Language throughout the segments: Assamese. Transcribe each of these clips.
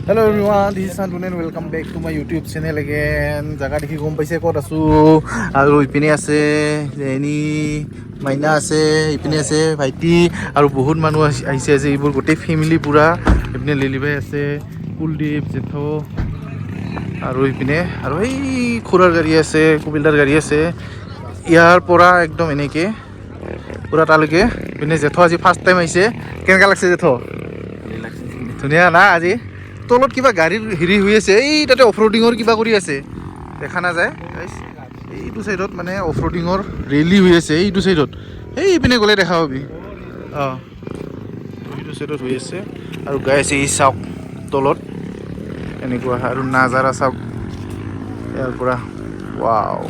Hello everyone, this is Santun and welcome back to my YouTube channel again. Jaga dekhi gom paise kot asu aru ipine ase Jeni Maina ase ipine ase bhaiti aru bahut manu aise ase ibur gote family pura ipine Lili bhai ase Kuldeep Jetho aru ipine aru ei khurar gari ase kubildar gari ase iar pora ekdom eneke pura talike ipine Jetho aji first time aise kenka lagse Jetho ধুনিয়া না আজি তলত কিবা গাড়ীৰ হিৰি হৈ আছে এই তাতে অফৰোডিঙৰ কিবা কৰি আছে দেখা না যায় গাইস এইটো সাইডত মানে অফৰোডিঙৰ ৰেলি হৈ আছে এইটো সাইডত এই ইপিনে গলে দেখা পাবি এইটো সাইডত হৈ আছে আৰু গাইস এই চাওক তলত এনেকুৱা আৰু নাজাৰা চাওক ইয়াৰ পৰা ওয়াও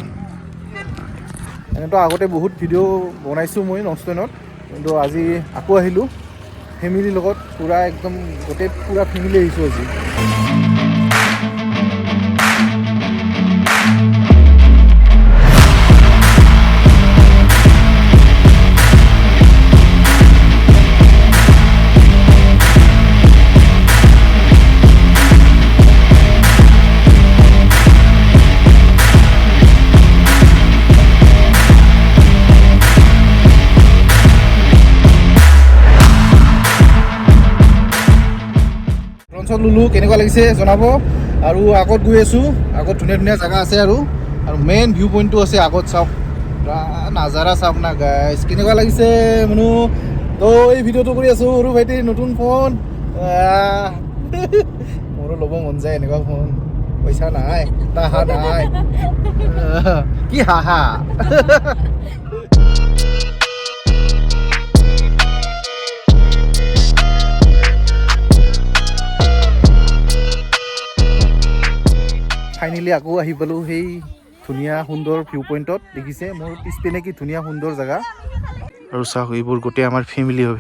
এনেটো আগতে বহুত ভিডিও বনাইছো মই ননষ্টনত কিন্তু আজি আকৌ আহিলো ফ্যামিলি লগত পুরা একদম গোটে পুরা ফ্যামিলি আইছো আজি লুলু কেনেকুৱা লাগিছে জনাব আৰু আগত গৈ আছো আগত ধুনীয়া ধুনীয়া জায়গা আছে আৰু মেইন ভিউ পইণ্টটো আছে আগত চাওক নাজাৰা চাওক না গাইস কেনেকুৱা লাগিছে মনু তো এই ভিডিওটো কৰি আছো সৰু ভাইটি নতুন ফোন মোৰো ল'ব মন যায় এনেকুৱা ফোন পইচা নাই তাহা নাই কি হাহা ফাইনেলি আকৌ আহি পালো সেই ধুনীয়া সুন্দৰ ভিউ পইণ্টত দেখিছে মোৰ পিছপিনে কি ধুনীয়া সুন্দৰ জায়গা আৰু চাওক এইবোৰ গোটেই আমাৰ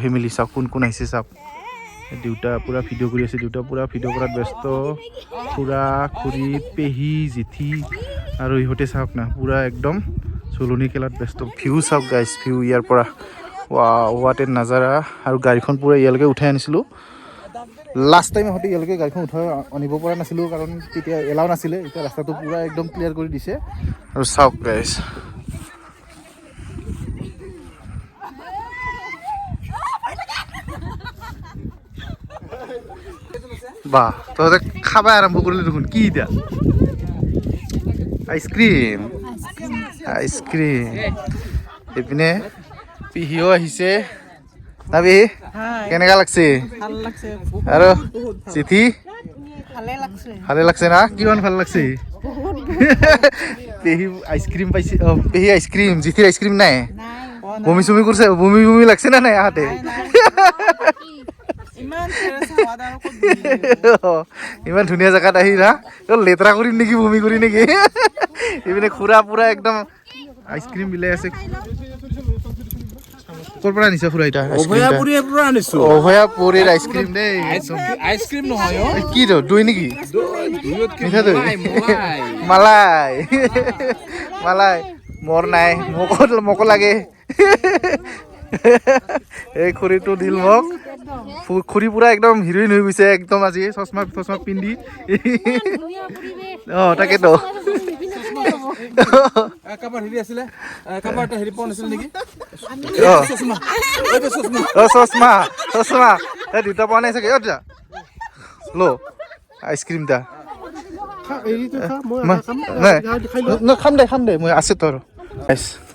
ফেমিলি চাওক কোন কোন আহিছে চাওক দেউতা পুৰা ভিডিঅ' কৰি আছে দেউতা পুৰা ভিডিঅ' কৰাত ব্যস্ত খুৰা খুৰী পেহী জেঠি আৰু ইহঁতে চাওক না পুৰা একদম চলনি খেলাত ব্যস্ত ভিউ চাওক গাইছ ভিউ ইয়াৰ পৰা ৱাট এ নাজাৰা আৰু গাড়ীখন পুৰা ইয়ালৈকে উঠাই আনিছিলোঁ লাষ্ট টাইম হতে ইয়ালৈকে গাড়ীখন উঠাই আনিব পৰা নাছিলোঁ কাৰণ তেতিয়া এলাও নাছিলে এতিয়া ৰাস্তাটো পুৰা একদম ক্লিয়াৰ কৰি দিছে আৰু চাওক গাইছ বাহ তহঁতে খাবা আৰম্ভ কৰিলি দেখোন কি এতিয়া আইচক্ৰীম এইপিনে পিহিও আহিছে নাবি কেনেকা লাগছে আৰু চিঠি ভালে লাগছে না কিমান ভাল লাগছে পেহী আইচক্ৰীম পাইছে পেহী আইচক্ৰীম জিঠিৰ আইচক্ৰীম নাই বমি চমি কৰিছে বমি লাগছে না নাই আহাতে ইমান ধুনীয়া জেগাত আহি না লেতেৰা কৰিম নেকি বমি কৰি নেকি এইপিনে খুৰা পুৰা একদম আইচক্ৰীম বিলাই আছে ক'ৰ পৰা আনিছে খুৰা এটা অভয়াপুৰীৰ পৰা আনিছো অভয়াপুৰীৰ আইচক্ৰীম দেই আইচক্ৰীম নহয় কি দৈ নেকি মিঠা দৈ মালাই মোৰ নাই মোকো লাগে এই খুৰীটো দিল মোক খুৰী পুৰা একদম হিৰইন হৈ গৈছে একদম আজি চশমা পিন্ধি তাকেতো কাবাৰ হেৰি আছিলে কাবাৰ এটা হেৰি পোৱা নাছিল নেকি চশমা দুটা পোৱা নাই চাগে ল আইচক্ৰীমটা খাম দে মই আছে তোৰ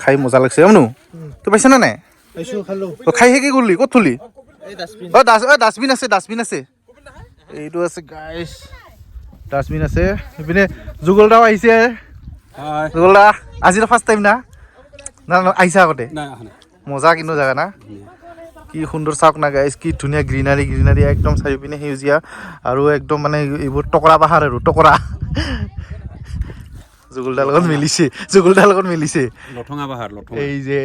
খাই মজা লাগছে আমনো তই পাইছ না নাই খাই কি কৰিলি ক'ত থলি ডাষ্টবিন আছে এইটো আছে গাইছ ডাষ্টবিন আছে এইপিনে যুগলদাও আহিছে যুগলদা আজিতো ফাৰ্ষ্ট টাইম না আহিছে আগতে মজা কিন্তু জেগা না কি সুন্দৰ চাওক না গাইছ কি ধুনীয়া গ্ৰীনাৰী একদম চাৰিওপিনে সেউজীয়া আৰু একদম মানে এইবোৰ টকৰা পাহাৰ আৰু টকৰা যুগলদাৰ লগত মিলিছে লঠঙা পাহাৰ এই যে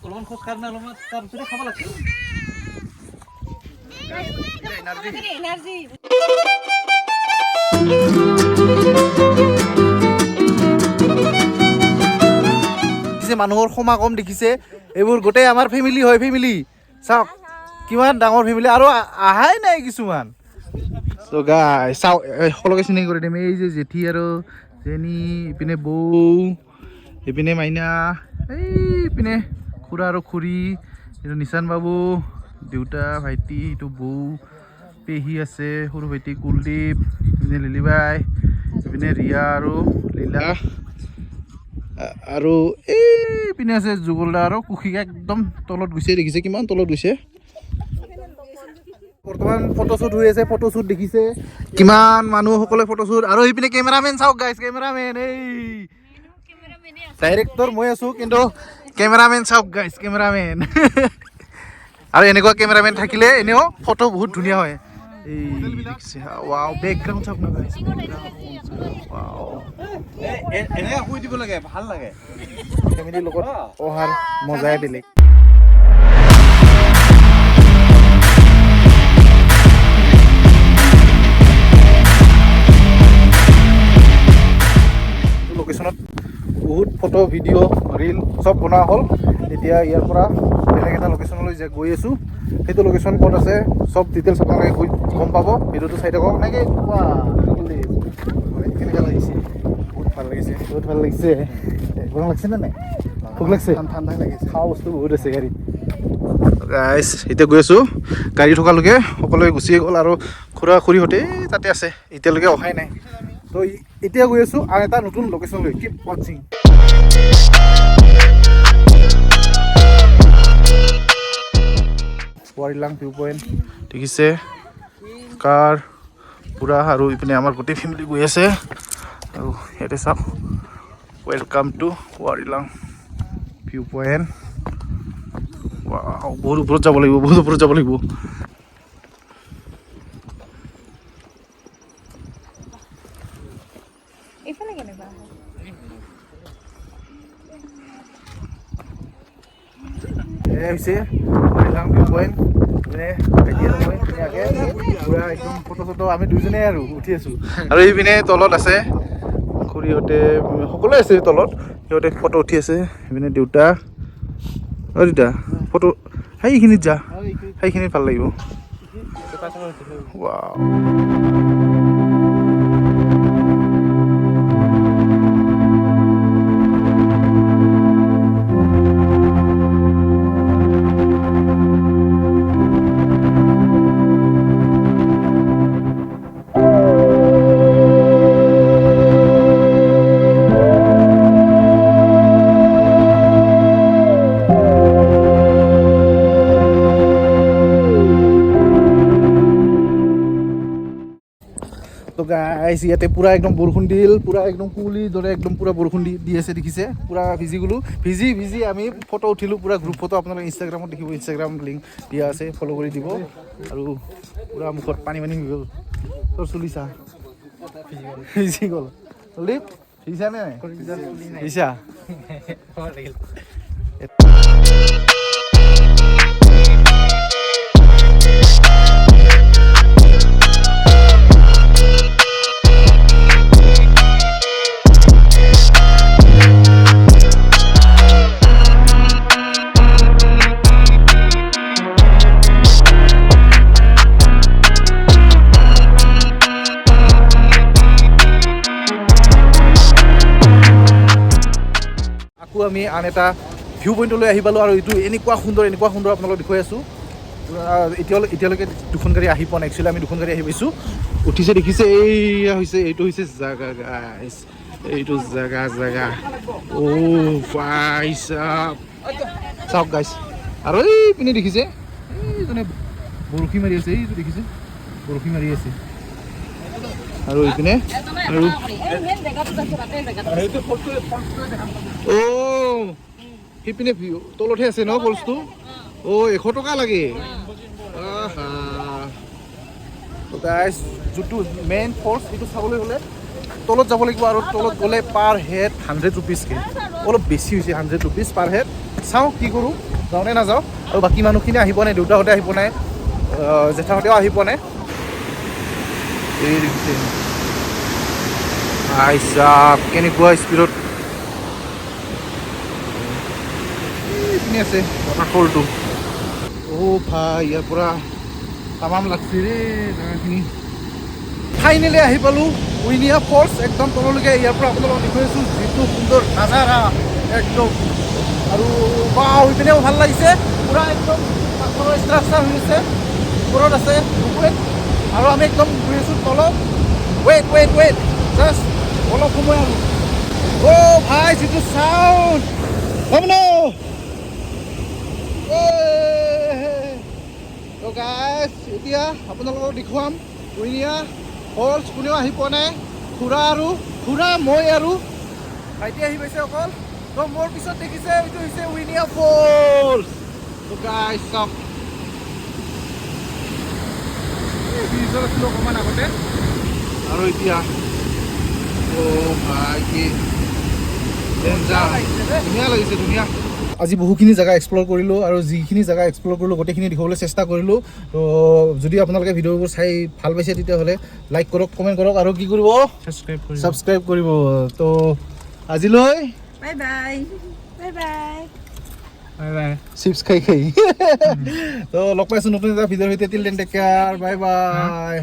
অলপমান খোজ কাঢ় না অলপমান তাৰপিছতে খাব লাগছে এনাৰ্জি মানুহৰ সমাগম দেখিছে এইবোৰ গোটেই আমাৰ ফেমিলি হয় ফেমিলি চাওক কিমান ডাঙৰ ফেমিলি আৰু আহাই নাই কিছুমান চ' গাই চাওক সকলোকে চিনাকি কৰি দিম এই যে জেঠি আৰু জেনি ইপিনে বৌ ইপিনে মাইনা এইপিনে খুৰা আৰু খুৰী এইটো নিচান বাবু দেউতা ভাইটি এইটো বৌ পেহী আছে সৰু ভাইটি কুলদীপ ইপিনে লিলিবাই ইপিনে ৰিয়া আৰু লীলা আৰু এইপিনে আছে যুগলদা আৰু কুশিকা একদম তলত গৈছে দেখিছে কিমান তলত গৈছে বৰ্তমান ফটোশ্বুট হৈ আছে ফটোশ্বুট দেখিছে কিমান মানুহ সকলোৱে ফটোশ্বুট আৰু এইপিনে কেমেৰামেন চাওক গাইজ কেমেৰামেন এই ডাইৰেক্টৰ মই আছো কিন্তু কেমেৰামেন চাওক গাইজ কেমেৰামেন আৰু এনেকুৱা কেমেৰামেন থাকিলে এনেও ফটো বহুত ধুনীয়া হয় এই দেখিছে ৱাও বেকগ্ৰাউণ্ড চাওক না গাইজ ৱাও এনে শুই দিব লাগে ভাল লাগে ফেমিলিৰ লগত অহাৰ মজাই বেলেগ লোকেশ্যনত বহুত ফটো ভিডিঅ' ৰিল চব বনোৱা হ'ল এতিয়া ইয়াৰ পৰা বেলেগ এটা লোকেশ্যনলৈ গৈ আছোঁ সেইটো লোকেশ্যন ক'ত আছে চব ডিটেইলছ আপোনালোকে গৈ গম পাব ভিডিঅ'টো চাই থাকক এনেকৈ কেনেকুৱা লাগিছে বহুত ভাল লাগিছে গৰম লাগিছে নে নাই ভোক লাগিছে ঠাণ্ডা লাগিছে খোৱা বস্তু বহুত আছে গাড়ীত গাইছ এতিয়া গৈ আছোঁ গাড়ী থকালৈকে সকলোৱে গুচিয়ে গ'ল আৰু খুৰা খুৰীহঁতে তাতে আছে এতিয়ালৈকে অহাই নাই তো এতিয়া গৈ আছোঁ আৰু এটা নতুন লোকেশ্যনলৈ কিপ ৱাচিং ৱাৰিলাং ভিউ পইণ্ট দেখিছে কাৰ পুৰা আৰু ইপিনে আমাৰ গোটেই ফেমিলি গৈ আছে আৰু ইয়াতে চাওক ৱেলকাম টু ৱাৰিলাং ভিউ পইণ্ট বহুত ওপৰত যাব লাগিব হৈছে ৱাৰিলাং ভিউ পইণ্ট মানে পুৰা একদম ফটো চটো আমি দুজনেই আৰু উঠি আছোঁ আৰু এইপিনে তলত আছে খুৰীহঁতে সকলোৱে আছে তলত সিহঁতে ফটো উঠি আছে এইপিনে দেউতা দেউতা ফটো সেইখিনিত যা সেইখিনিত ভাল লাগিব ৱাও গাইছ ইয়াতে পুৰা একদম বৰষুণ দিল পুৰা একদম কুঁৱলীৰ দৰে একদম পুৰা বৰষুণ দি আছে দেখিছে পুৰা ভিজি গ'লোঁ ভিজি আমি ফটো উঠিলোঁ পুৰা গ্ৰুপ ফটো আপোনালোকে ইনষ্টাগ্ৰামত দেখিব ইনষ্টাগ্ৰাম লিংক দিয়া আছে ফ'ল' কৰি দিব আৰু পুৰা মুখত পানী হৈ গ'ল তোৰ চুলিছা ভিজি গ'ল চলিপ ভিজিছা নে নাই ভিজিছা আমি আন এটা ভিউ পইণ্টলৈ আহি পালোঁ আৰু এইটো এনেকুৱা সুন্দৰ আপোনালোকক দেখুৱাই আছোঁ এতিয়ালৈকে দুখন গাড়ী আহি পোৱা নাই একচুৱেলি আমি দুখন গাড়ী আহি পাইছোঁ উঠিছে দেখিছে এইটো হৈছে জাগা গাইছ এইটো জাগা চাওক গাইছ আৰু এইপিনে দেখিছে এইজনে বৰশী মাৰি আছে এইটো দেখিছে বৰশী মাৰি আছে আৰু এইপিনে আৰু সিপিনে তলতহে আছে ন ফলছটো 100 টকা লাগে গাইছ যোনটো মেইন ফলছ এইটো চাবলৈ হ'লে তলত যাব লাগিব আৰু তলত গ'লে পাৰ হেড 100 ৰুপিজকৈ অলপ বেছি হৈছে 100 ৰুপিজ পাৰ হেড চাওঁ কি কৰোঁ যাওঁ নে নাযাওঁ আৰু বাকী মানুহখিনি আহি পোৱা নাই দেউতাহঁতে আহি পোৱা নাই জেঠাহঁতেও আহি পোৱা নাই এই দেখিছে কেনেকুৱা স্পীডত এইপিনে আছে ৱাটাৰফলটো ভাই ইয়াৰ পৰা তামাম লাগছে ৰে জেগাখিনি ফাইনেলি আহি পালোঁ উইনিয়া ফলছ একদম তললৈকে ইয়াৰ পৰা আপোনালোকক দেখুৱাইছোঁ যিটো সুন্দৰ নাজাৰা একদম আৰু ইপিনেও ভাল লাগিছে পূৰা একদম পাথৰৰ ষ্ট্ৰাকচাৰ হৈ আছে ওপৰত আছে আৰু আমি একদম গৈ আছোঁ তলত ৱেইট জাষ্ট অলপ সময় আৰু ভাই যিটো চাউণ্ড গাইছ এতিয়া আপোনালোকক দেখুৱাম উইনিয়া ফলছ কোনেও আহি পোৱা নাই খুৰা মই আৰু ভাইটি আহি পাইছে অকল তো মোৰ পিছত দেখিছে এইটো হৈছে উইনিয়া ফলছ তো গাইছ চাওক ব্ৰিজত আছিলোঁ অকণমান আগতে আৰু এতিয়া ভাই কি ধুনীয়া লাগিছে ধুনীয়া আজি বহুখিনি জেগা এক্সপ্ল'ৰ কৰিলোঁ আৰু যিখিনি জেগা এক্সপ্ল'ৰ কৰিলোঁ গোটেইখিনি দেখাবলৈ চেষ্টা কৰিলোঁ তো যদি আপোনালোকে ভিডিঅ'বোৰ চাই ভাল পাইছে তেতিয়াহ'লে লাইক কৰক কমেণ্ট কৰক আৰু কি কৰিব ছাবস্ক্ৰাইব কৰিব তো আজিলৈ বাই বাই চিপছ খাই তো লগ পাইছোঁ নতুন এটা ভিডিঅ'ৰ সৈতে till then take care bye বাই